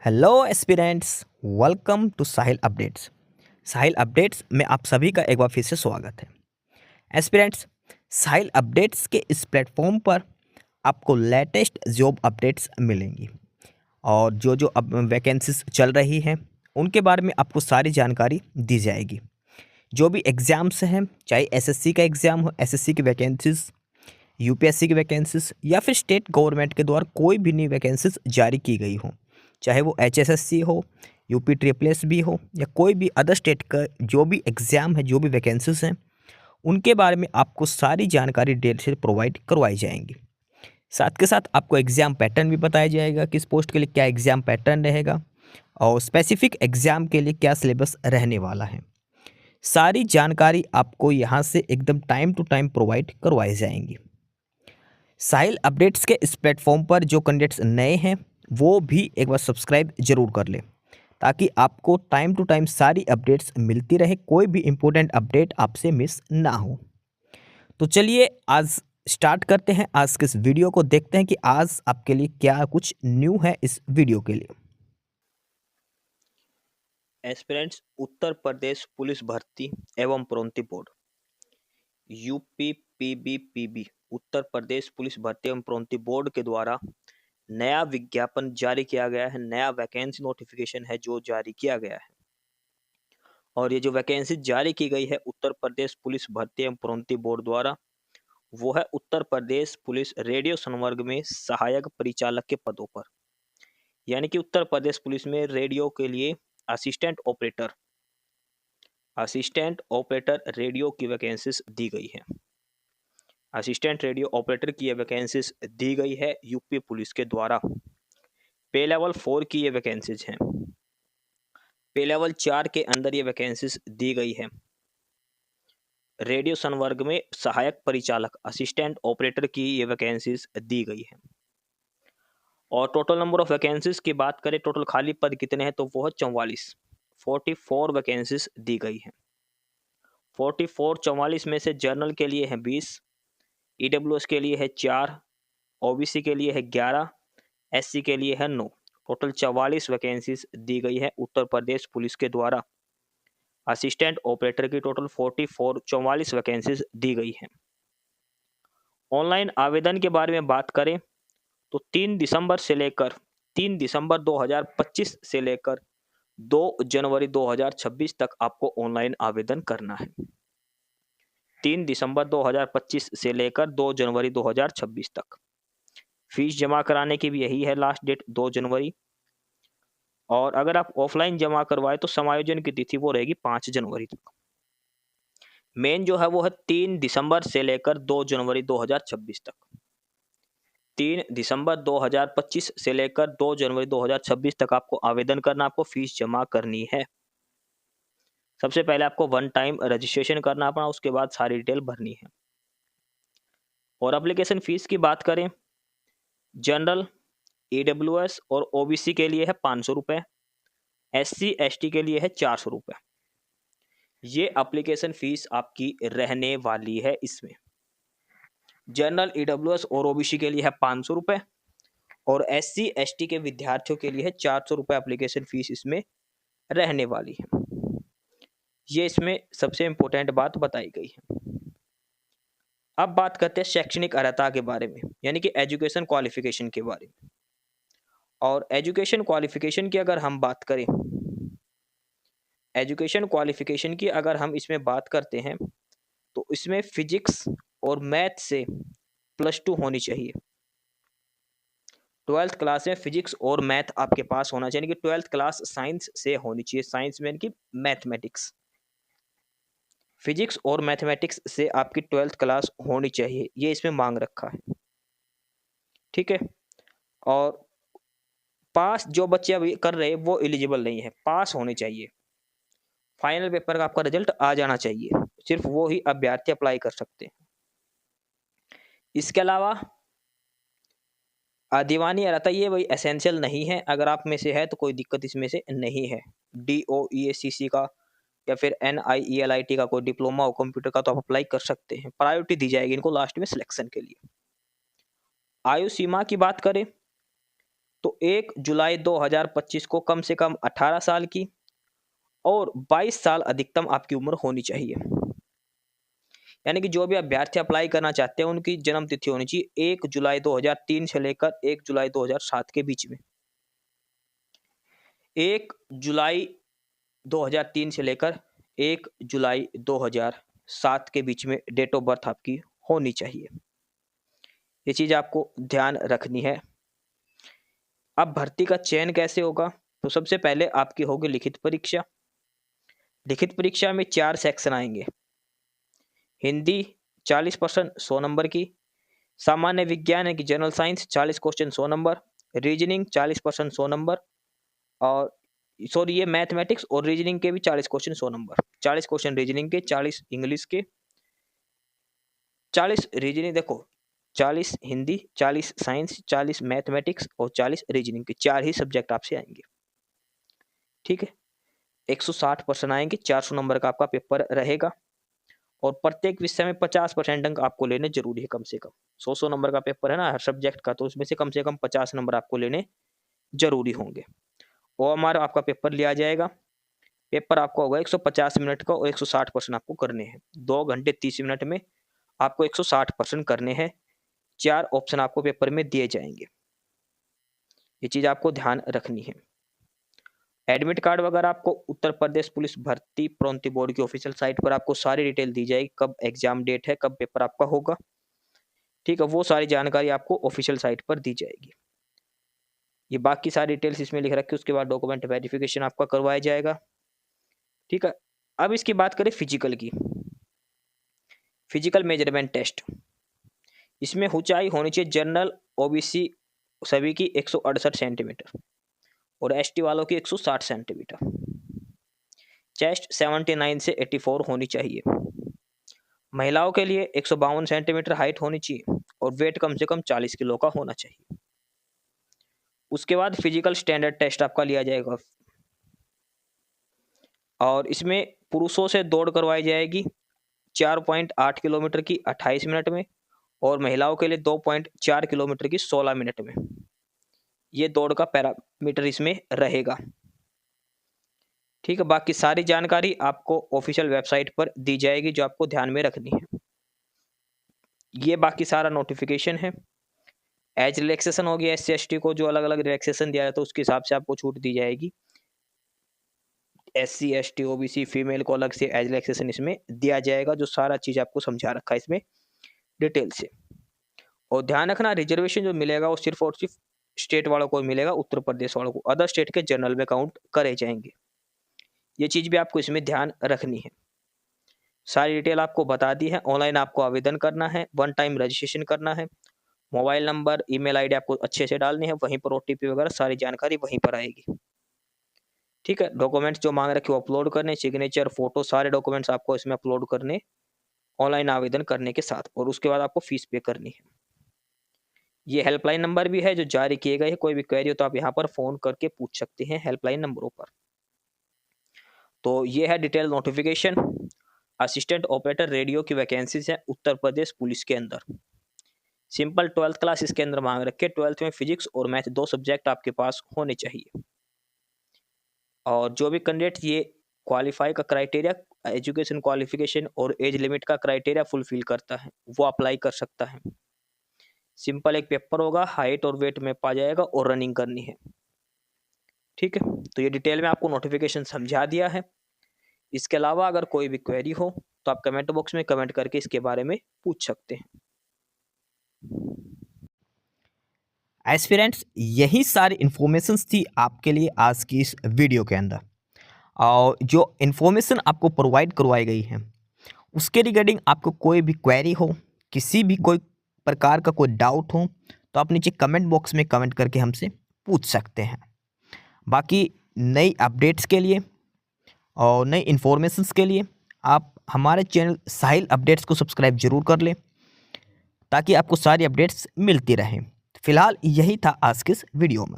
Hello aspirants, welcome to Sahil updates. Sahil updates में आप सभी का एक बार फिर से स्वागत है। एस्पिरेंट्स, साहिल अपडेट्स के इस प्लेटफॉर्म पर आपको लेटेस्ट जॉब अपडेट्स मिलेंगी और जो अब वैकेंसीज चल रही हैं उनके बारे में आपको सारी जानकारी दी जाएगी। जो भी एग्ज़ाम्स हैं, चाहे एसएससी का एग्ज़ाम हो, एसएससी की वैकेंसीज, यूपीएससी की वैकेंसीज या फिर स्टेट गवर्नमेंट के द्वारा कोई भी नई वैकेंसीज जारी की गई हो, चाहे वो एचएसएससी हो, यूपी ट्रिपल एस भी हो या कोई भी अदर स्टेट का जो भी एग्ज़ाम है, जो भी वैकेंसीज हैं, उनके बारे में आपको सारी जानकारी डिटेल से प्रोवाइड करवाई जाएंगी। साथ के साथ आपको एग्ज़ाम पैटर्न भी बताया जाएगा, किस पोस्ट के लिए क्या एग्ज़ाम पैटर्न रहेगा और स्पेसिफिक एग्ज़ाम के लिए क्या सिलेबस रहने वाला है। सारी जानकारी आपको यहाँ से एकदम टाइम टू टाइम प्रोवाइड करवाई जाएंगी। साहिल अपडेट्स के इस प्लेटफॉर्म पर जो कैंडिडेट्स नए हैं वो भी एक बार सब्सक्राइब जरूर कर लें, ताकि आपको टाइम टू टाइम सारी अपडेट्स मिलती रहे, कोई भी इम्पोर्टेंट अपडेट आपसे मिस ना हो। तो चलिए आज स्टार्ट करते हैं, आज के इस वीडियो को देखते हैं कि आज आपके लिए क्या कुछ न्यू है इस वीडियो के लिए। एस्पिरेंट्स उत्तर प्रदेश पुलिस भर्ती एवं प्रोन्नति बोर्ड यूपीपीबीपीबी उत्तर प्रदेश पुलिस भर्ती एवं प्रोन्नति बोर्ड के द्वारा नया विज्ञापन जारी किया गया है। नया वैकेंसी नोटिफिकेशन है जो जारी किया गया है और ये जो वैकेंसी जारी की गई है उत्तर प्रदेश पुलिस भर्ती एवं प्रोन्नति बोर्ड द्वारा, वो है उत्तर प्रदेश पुलिस रेडियो संवर्ग में सहायक परिचालक के पदों पर। यानी कि उत्तर प्रदेश पुलिस में रेडियो के लिए असिस्टेंट ऑपरेटर रेडियो की वैकेंसीज दी गई है। असिस्टेंट रेडियो ऑपरेटर की ये वैकेंसीज दी गई है यूपी पुलिस के द्वारा। पे लेवल 4 की ये वैकेंसीज हैं। पे लेवल 4 के अंदर ये वैकेंसीज दी गई है। रेडियो संवर्ग में सहायक परिचालक असिस्टेंट ऑपरेटर की ये वैकेंसीज दी गई है। और टोटल नंबर ऑफ वैकेंसीज की बात करें, टोटल खाली पद कितने हैं, तो वो है 44 वैकेंसीज दी गई है। 44 में से जनरल के लिए है 20, ईडब्ल्यूएस के लिए है 4, ओबीसी के लिए है 11, एससी के लिए है 9। टोटल 44 वैकेंसीज दी गई है उत्तर प्रदेश पुलिस के द्वारा। असिस्टेंट ऑपरेटर की टोटल 44 वैकेंसीज दी गई है। ऑनलाइन आवेदन के बारे में बात करें तो 3 दिसंबर 2025 से लेकर 2 जनवरी 2026 तक आपको ऑनलाइन आवेदन करना है। 3 दिसंबर 2025 से लेकर 2 जनवरी 2026 तक। फीस जमा कराने की भी यही है लास्ट डेट 2 जनवरी। और अगर आप ऑफलाइन जमा करवाए तो समायोजन की तिथि वो रहेगी 5 जनवरी तक। मेन जो है वो है 3 दिसंबर से लेकर 2 जनवरी 2026 तक। 3 दिसंबर 2025 से लेकर 2 जनवरी 2026 तक आपको आवेदन करना, आपको फीस जमा करनी है। सबसे पहले आपको वन टाइम रजिस्ट्रेशन करना पड़ा, उसके बाद सारी डिटेल भरनी है। और एप्लीकेशन फीस की बात करें, जनरल, ईडब्ल्यूएस और ओबीसी के लिए है 500 रुपये, एससी एसटी के लिए है 400 रुपये। ये एप्लीकेशन फीस आपकी रहने वाली है। इसमें जनरल, ईडब्ल्यूएस और ओबीसी के लिए है 500 रुपये और एससी एसटी के विद्यार्थियों के लिए है 400 रुपये एप्लीकेशन फीस इसमें रहने वाली है। ये इसमें सबसे इंपॉर्टेंट बात बताई गई है। अब बात करते हैं शैक्षणिक अर्हता के बारे में, यानी कि एजुकेशन क्वालिफिकेशन के बारे में। और एजुकेशन क्वालिफिकेशन की अगर हम बात करें, एजुकेशन क्वालिफिकेशन की अगर हम इसमें बात करते हैं तो इसमें फिजिक्स और मैथ से +2 होनी चाहिए। 12th क्लास में फिजिक्स और मैथ आपके पास होना चाहिए, यानी कि 12th क्लास साइंस से होनी चाहिए। साइंस में कि मैथमेटिक्स, फिजिक्स और मैथमेटिक्स से आपकी 12th क्लास होनी चाहिए, ये इसमें मांग रखा है। ठीक है। और पास जो बच्चे अभी कर रहे हैं वो एलिजिबल नहीं है, पास होने चाहिए। फाइनल पेपर का आपका रिजल्ट आ जाना चाहिए, सिर्फ वो ही अभ्यर्थी अप्लाई कर सकते हैं। इसके अलावा दीवानी रहता ये वही एसेंशियल नहीं है, अगर आप में से है तो कोई दिक्कत इसमें से नहीं है। DOEACC का या फिर NIELIT का कोई डिप्लोमा हो कंप्यूटर का तो आप अप्लाई कर सकते हैं, प्रायोरिटी दी जाएगी इनको लास्ट में सिलेक्शन के लिए। आयु सीमा की बात करें तो 1 जुलाई 2025 को कम से कम 18 साल की और 22 साल अधिकतम आपकी उम्र होनी चाहिए। यानी कि जो भी अभ्यर्थी अप्लाई करना चाहते हैं उनकी जन्म तिथि होनी चाहिए 1 जुलाई 2003 से लेकर 1 जुलाई 2007 के बीच में। 1 जुलाई 2003 से लेकर 1 जुलाई 2007 के बीच में डेट ऑफ बर्थ आपकी होनी चाहिए। ये चीज़ आपको ध्यान रखनी है। अब भर्ती का चयन कैसे होगा? तो सबसे पहले आपकी होगी लिखित परीक्षा। लिखित परीक्षा में 4 सेक्शन आएंगे। हिंदी 40% 100 नंबर की, सामान्य विज्ञान है कि general science 40 question 100 number, reasoning 40% 100 number, और सॉरी ये मैथमेटिक्स और रीजनिंग के भी 40 क्वेश्चन 100 नंबर। 40 क्वेश्चन रीजनिंग के, 40 इंग्लिश के, 40 रीजनिंग देखो 40 हिंदी, 40 साइंस, 40 मैथमेटिक्स और 40 रीजनिंग के 4 ही सब्जेक्ट आपसे आएंगे। ठीक है, 160 प्रश्न आएंगे, 400 नंबर का आपका पेपर रहेगा और प्रत्येक विषय में 50% अंक आपको लेने जरूरी है। कम से कम 100 नंबर का पेपर है ना हर सब्जेक्ट का, तो उसमें से कम 50 नंबर आपको लेने जरूरी होंगे। OMR आपका पेपर लिया जाएगा। पेपर आपका होगा 150 मिनट का और 160 प्रश्न आपको करने हैं। 2 घंटे 30 मिनट में आपको 160 प्रश्न करने हैं। 4 ऑप्शन आपको पेपर में दिए जाएंगे। ये चीज आपको ध्यान रखनी है। एडमिट कार्ड वगैरह आपको उत्तर प्रदेश पुलिस भर्ती प्रोन्नति बोर्ड की ऑफिशियल साइट पर आपको सारी डिटेल दी जाएगी, कब एग्जाम डेट है, कब पेपर आपका होगा। ठीक है, वो सारी जानकारी आपको ऑफिशियल साइट पर दी जाएगी। ये बाकी सारी डिटेल्स इसमें लिख रखी है। उसके बाद डॉक्यूमेंट वेरिफिकेशन आपका करवाया जाएगा। ठीक है, अब इसकी बात करें फिजिकल की। फिजिकल मेजरमेंट टेस्ट, इसमें ऊंचाई होनी चाहिए जनरल OBC सभी की 168 सेंटीमीटर और ST वालों की 160 सेंटीमीटर। चेस्ट 79 से 84 होनी चाहिए। महिलाओं के लिए 152 सेंटीमीटर हाइट होनी चाहिए और वेट कम से कम 40 किलो का होना चाहिए। उसके बाद फिजिकल स्टैंडर्ड टेस्ट आपका लिया जाएगा और इसमें पुरुषों से दौड़ करवाई जाएगी 4.8 किलोमीटर की 28 मिनट में और महिलाओं के लिए 2.4 किलोमीटर की 16 मिनट में। ये दौड़ का पैरामीटर इसमें रहेगा। ठीक है, बाकी सारी जानकारी आपको ऑफिशियल वेबसाइट पर दी जाएगी जो आपको ध्यान में रखनी है। ये बाकी सारा नोटिफिकेशन है। एज रिलैक्सेशन होगी SC ST को जो अलग अलग रिलैक्सेशन दिया जाता है उसके हिसाब से आपको छूट दी जाएगी। SC ST OBC फीमेल को अलग से एज रिलैक्सेशन इसमें दिया जाएगा, जो सारा चीज आपको समझा रखा है इसमें डिटेल से। और ध्यान रखना रिजर्वेशन जो मिलेगा वो सिर्फ और सिर्फ स्टेट वालों को मिलेगा, उत्तर प्रदेश वालों को अदर स्टेट के जनरल में काउंट करे जाएंगे। ये चीज भी आपको इसमें ध्यान रखनी है। सारी डिटेल आपको बता दी है। ऑनलाइन आपको आवेदन करना है, 1 टाइम रजिस्ट्रेशन करना है, मोबाइल नंबर ईमेल ID आपको अच्छे से डालनी है, वहीं पर OTP वगैरह सारी जानकारी वहीं पर आएगी। ठीक है, डॉक्यूमेंट्स जो मांग रखे वो अपलोड करने, सिग्नेचर फोटो सारे डॉक्यूमेंट्स आपको इसमें अपलोड करने ऑनलाइन आवेदन करने के साथ, और उसके बाद आपको फीस पे करनी है। ये हेल्पलाइन नंबर भी है जो जारी किए गए हैं। कोई भी क्वेरी हो तो आप यहाँ पर फोन करके पूछ सकते हैं हेल्पलाइन नंबरों पर। तो ये है detail notification. Assistant operator radio की वैकेंसीज है उत्तर प्रदेश पुलिस के अंदर। सिंपल 12th क्लास इसके अंदर मांग रखे। 12th में फिजिक्स और मैथ 2 सब्जेक्ट आपके पास होने चाहिए। और जो भी कैंडिडेट ये क्वालिफाई का क्राइटेरिया, एजुकेशन क्वालिफिकेशन और एज लिमिट का क्राइटेरिया फुलफिल करता है वो अप्लाई कर सकता है। सिंपल एक पेपर होगा, हाइट और वेट में पा जाएगा और रनिंग करनी है। ठीक है, तो ये डिटेल में आपको नोटिफिकेशन समझा दिया है। इसके अलावा अगर कोई भी क्वेरी हो तो आप कमेंट बॉक्स में कमेंट करके इसके बारे में पूछ सकते हैं। एस्पिरेंट्स, यही सारी इन्फॉर्मेशंस थी आपके लिए आज की इस वीडियो के अंदर। और जो इन्फॉर्मेशन आपको प्रोवाइड करवाई गई है उसके रिगार्डिंग आपको कोई भी क्वेरी हो, किसी भी कोई प्रकार का कोई डाउट हो तो आप नीचे कमेंट बॉक्स में कमेंट करके हमसे पूछ सकते हैं। बाकी नई अपडेट्स के लिए और नई इन्फॉर्मेशंस के लिए आप हमारे चैनल साहिल अपडेट्स को सब्सक्राइब जरूर कर लें ताकि आपको सारी अपडेट्स मिलती रहें। फिलहाल यही था आज के इस वीडियो में।